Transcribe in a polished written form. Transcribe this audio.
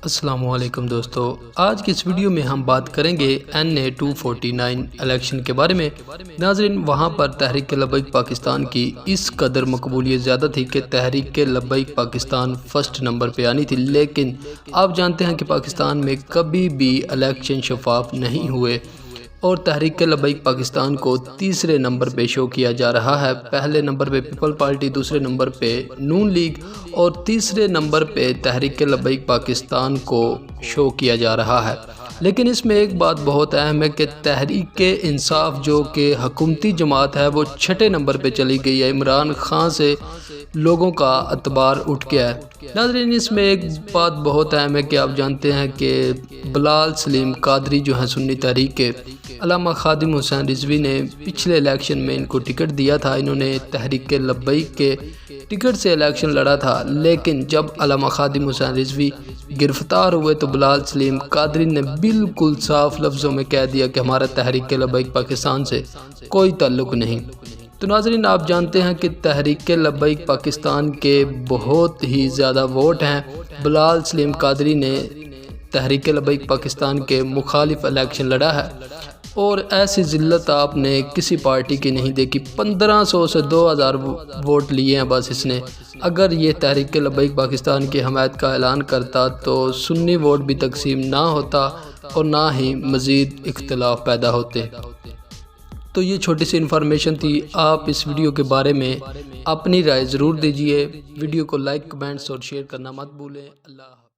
السلام علیکم دوستو، آج کی اس ویڈیو میں ہم بات کریں گے NA 249 الیکشن کے بارے میں۔ ناظرین، وہاں پر تحریک لبیک پاکستان کی اس قدر مقبولیت زیادہ تھی کہ تحریک لبیک پاکستان فرسٹ نمبر پہ آنی تھی، لیکن آپ جانتے ہیں کہ پاکستان میں کبھی بھی الیکشن شفاف نہیں ہوئے اور تحریک لبیک پاکستان کو تیسرے نمبر پہ شو کیا جا رہا ہے۔ پہلے نمبر پہ پیپل پارٹی، دوسرے نمبر پہ نون لیگ اور تیسرے نمبر پہ تحریک لبیک پاکستان کو شو کیا جا رہا ہے۔ لیکن اس میں ایک بات بہت اہم ہے کہ تحریک انصاف جو کہ حکومتی جماعت ہے وہ چھٹے نمبر پہ چلی گئی ہے۔ عمران خان سے لوگوں کا اعتبار اٹھ گیا ہے۔ ناظرین، اس میں ایک بات بہت اہم ہے کہ آپ جانتے ہیں کہ بلال سلیم قادری جو ہیں سنی تحریک کے، علامہ خادم حسین رضوی نے پچھلے الیکشن میں ان کو ٹکٹ دیا تھا۔ انہوں نے تحریک لبیک کے ٹکٹ سے الیکشن لڑا تھا، لیکن جب علامہ خادم حسین رضوی گرفتار ہوئے تو بلال سلیم قادری نے بالکل صاف لفظوں میں کہہ دیا کہ ہمارا تحریک لبیک پاکستان سے کوئی تعلق نہیں۔ تو ناظرین، آپ جانتے ہیں کہ تحریک لبیک پاکستان کے بہت ہی زیادہ ووٹ ہیں۔ بلال سلیم قادری نے تحریک لبیک پاکستان کے مخالف الیکشن لڑا ہے اور ایسی ذلت آپ نے کسی پارٹی کی نہیں دیکھی۔ 1500 سے 2000 ووٹ لیے ہیں بس اس نے۔ اگر یہ تحریک لبیک پاکستان کی حمایت کا اعلان کرتا تو سنی ووٹ بھی تقسیم نہ ہوتا اور نہ ہی مزید اختلاف پیدا ہوتے۔ تو یہ چھوٹی سی انفارمیشن تھی۔ آپ اس ویڈیو کے بارے میں اپنی رائے ضرور دیجئے۔ ویڈیو کو لائک، کمنٹس اور شیئر کرنا مت بھولیں۔ اللہ حافظ۔